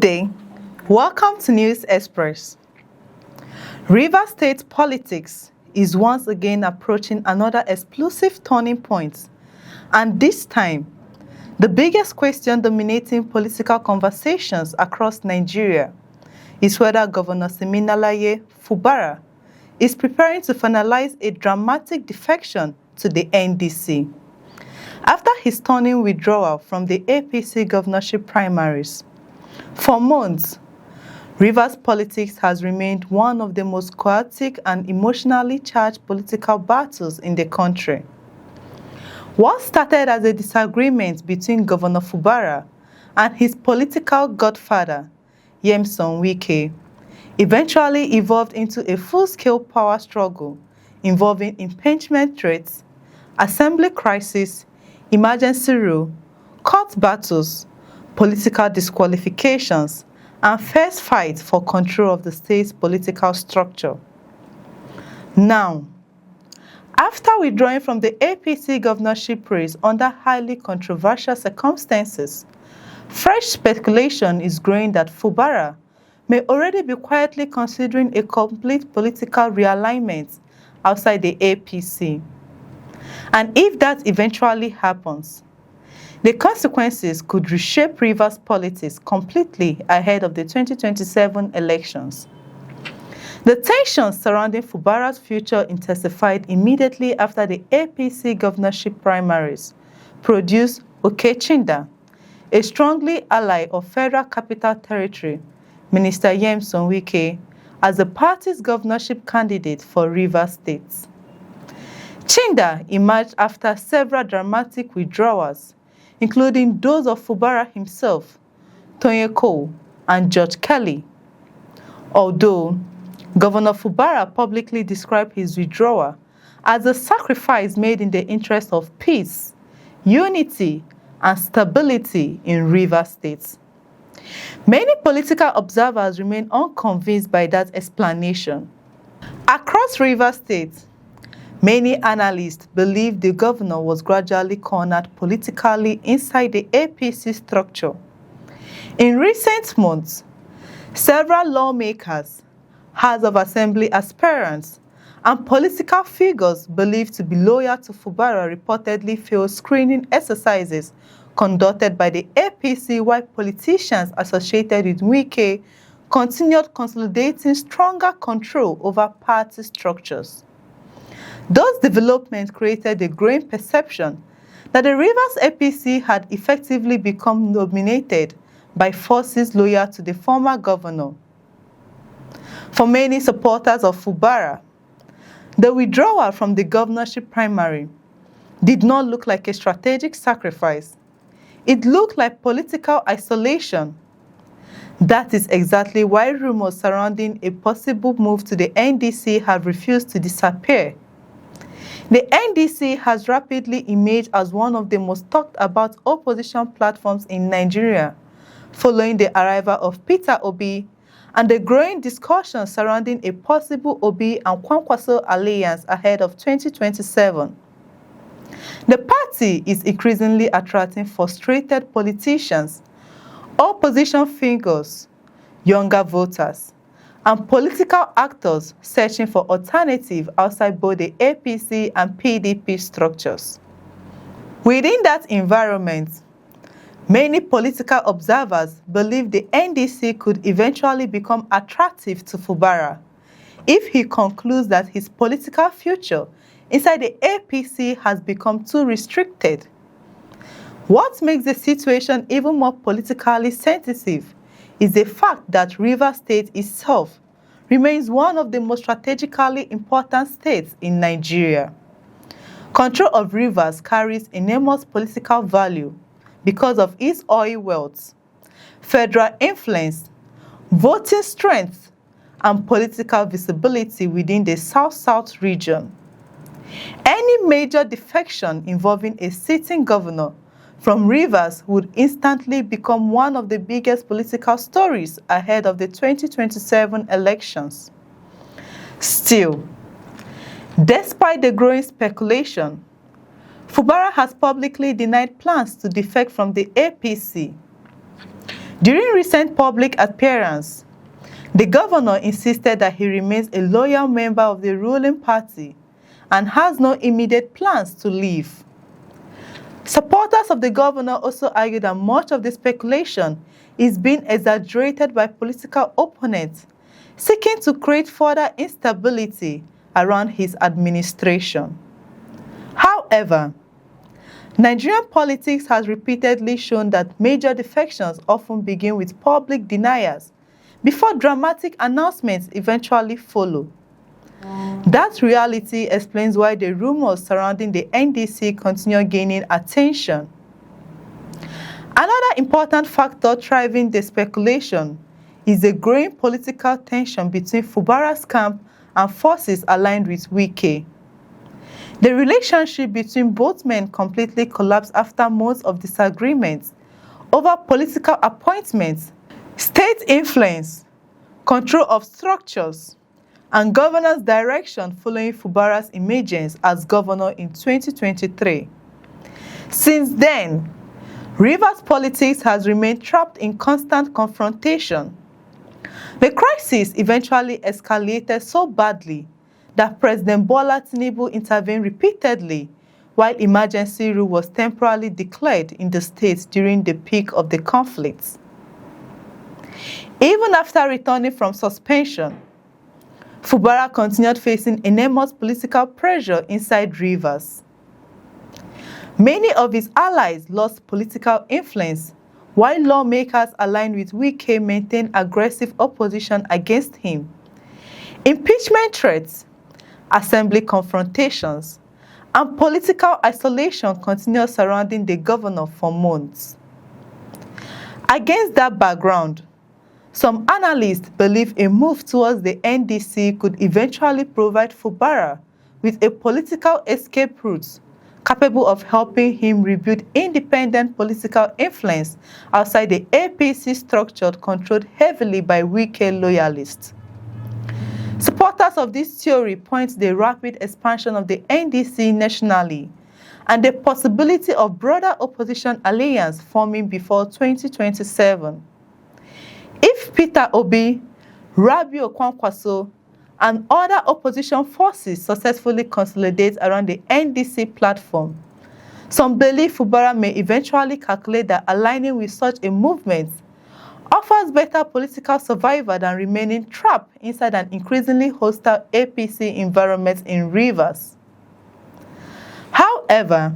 day. Welcome to News Express. Rivers State politics is once again approaching another explosive turning point. And this time, the biggest question dominating political conversations across Nigeria is whether Governor Finalize Fubara is preparing to finalize a dramatic defection to the NDC. After his stunning withdrawal from the APC governorship primaries, for months, Rivers politics has remained one of the most chaotic and emotionally charged political battles in the country. What started as a disagreement between Governor Fubara and his political godfather, Wike, eventually evolved into a full-scale power struggle involving impeachment threats, assembly crisis, emergency rule, court battles, political disqualifications, and fierce fight for control of the state's political structure. Now, after withdrawing from the APC governorship race under highly controversial circumstances, fresh speculation is growing that Fubara may already be quietly considering a complete political realignment outside the APC. And if that eventually happens, the consequences could reshape Rivers politics completely ahead of the 2027 elections. The tensions surrounding Fubara's future intensified immediately after the APC governorship primaries produced Chinda, a strongly ally of Federal Capital Territory, Minister Wike, as the party's governorship candidate for Rivers State. Chinda emerged after several dramatic withdrawals, including those of Fubara himself, Cole, and George Kelly. Although Governor Fubara publicly described his withdrawal as a sacrifice made in the interest of peace, unity, and stability in Rivers State. Many political observers remain unconvinced by that explanation. Across Rivers State, many analysts believe the governor was gradually cornered politically inside the APC structure. In recent months, several lawmakers, House of Assembly aspirants, and political figures believed to be loyal to Fubara reportedly failed screening exercises conducted by the APC while politicians associated with Wike continued consolidating stronger control over party structures. Those developments created a growing perception that the Rivers APC had effectively become dominated by forces loyal to the former governor. For many supporters of Fubara, the withdrawal from the governorship primary did not look like a strategic sacrifice. It looked like political isolation. That is exactly why rumors surrounding a possible move to the NDC have refused to disappear. The NDC has rapidly emerged as one of the most talked about opposition platforms in Nigeria, following the arrival of Peter Obi and the growing discussion surrounding a possible Obi and Kwankwaso alliance ahead of 2027. The party is increasingly attracting frustrated politicians, opposition figures, younger voters, and political actors searching for alternatives outside both the APC and PDP structures. Within that environment, many political observers believe the NDC could eventually become attractive to Fubara if he concludes that his political future inside the APC has become too restricted. What makes the situation even more politically sensitive is the fact that Rivers State itself remains one of the most strategically important states in Nigeria. Control of rivers carries enormous political value because of its oil wealth, federal influence, voting strength, and political visibility within the South-South region. Any major defection involving a sitting governor from Rivers would instantly become one of the biggest political stories ahead of the 2027 elections. Still, despite the growing speculation, Fubara has publicly denied plans to defect from the APC. During recent public appearance, the governor insisted that he remains a loyal member of the ruling party and has no immediate plans to leave. Supporters of the governor also argue that much of the speculation is being exaggerated by political opponents seeking to create further instability around his administration. However, Nigerian politics has repeatedly shown that major defections often begin with public denials before dramatic announcements eventually follow. That reality explains why the rumors surrounding the NDC continue gaining attention. Another important factor driving the speculation is the growing political tension between Fubara's camp and forces aligned with Wike. The relationship between both men completely collapsed after months of disagreements over political appointments, state influence, control of structures, and governance direction following Fubara's emergence as governor in 2023. Since then, Rivers politics has remained trapped in constant confrontation. The crisis eventually escalated so badly that President Bola Tinubu intervened repeatedly while emergency rule was temporarily declared in the state during the peak of the conflict. Even after returning from suspension, Fubara continued facing enormous political pressure inside Rivers. Many of his allies lost political influence, while lawmakers aligned with Wike maintained aggressive opposition against him. Impeachment threats, assembly confrontations, and political isolation continued surrounding the governor for months. Against that background, some analysts believe a move towards the NDC could eventually provide Fubara with a political escape route capable of helping him rebuild independent political influence outside the APC structure controlled heavily by Wike loyalists. Supporters of this theory point to the rapid expansion of the NDC nationally and the possibility of broader opposition alliance forming before 2027. If Peter Obi, Rabiu Kwankwaso, and other opposition forces successfully consolidate around the NDC platform, some believe Fubara may eventually calculate that aligning with such a movement offers better political survival than remaining trapped inside an increasingly hostile APC environment in Rivers. However,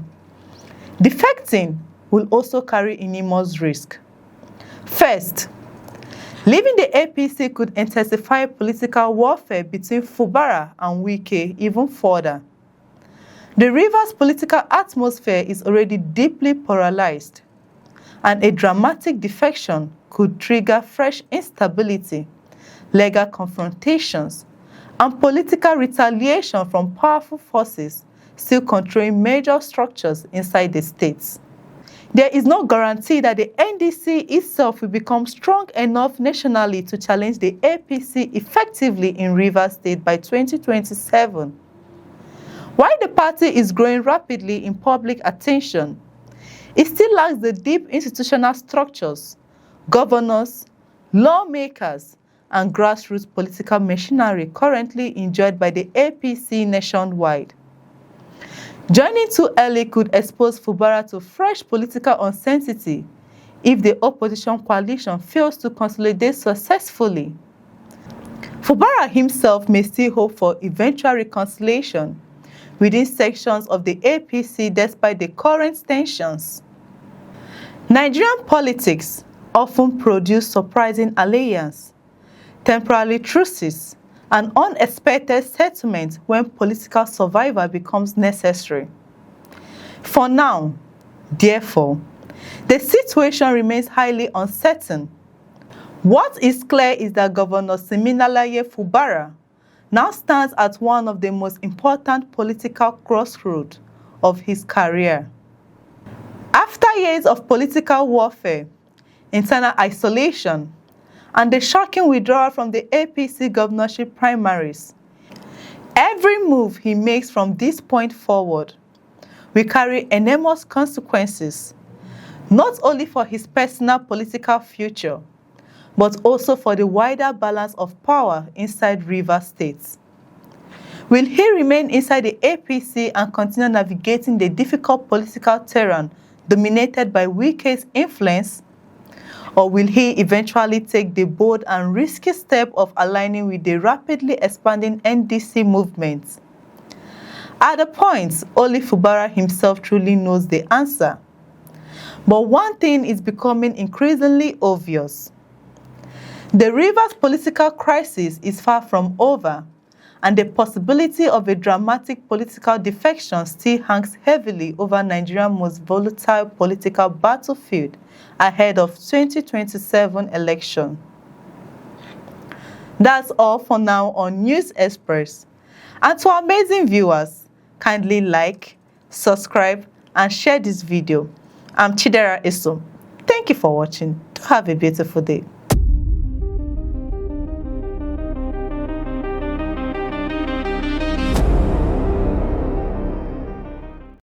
defecting will also carry enormous risk. First, leaving the APC could intensify political warfare between Fubara and Wike even further. The Rivers political atmosphere is already deeply polarized, and a dramatic defection could trigger fresh instability, legal confrontations, and political retaliation from powerful forces still controlling major structures inside the states. There is no guarantee that the NDC itself will become strong enough nationally to challenge the APC effectively in Rivers State by 2027. While the party is growing rapidly in public attention, it still lacks the deep institutional structures, governors, lawmakers, and grassroots political machinery currently enjoyed by the APC nationwide. Joining too early could expose Fubara to fresh political uncertainty if the opposition coalition fails to consolidate successfully. Fubara himself may still hope for eventual reconciliation within sections of the APC despite the current tensions. Nigerian politics often produce surprising alliances, temporary truces, and unexpected settlements when political survival becomes necessary. For now, therefore, the situation remains highly uncertain. What is clear is that Governor Siminalayi Fubara now stands at one of the most important political crossroads of his career. After years of political warfare, internal isolation, and the shocking withdrawal from the APC governorship primaries, every move he makes from this point forward will carry enormous consequences, not only for his personal political future, but also for the wider balance of power inside Rivers State. Will he remain inside the APC and continue navigating the difficult political terrain dominated by Wike's influence? Or will he eventually take the bold and risky step of aligning with the rapidly expanding NDC movement? At the point, only Fubara himself truly knows the answer. But one thing is becoming increasingly obvious. The Rivers political crisis is far from over, and the possibility of a dramatic political defection still hangs heavily over Nigeria's most volatile political battlefield ahead of 2027 election. That's all for now on News Express. And to our amazing viewers, kindly like, subscribe, and share this video. I'm Chidera Eso. Thank you for watching. Have a beautiful day.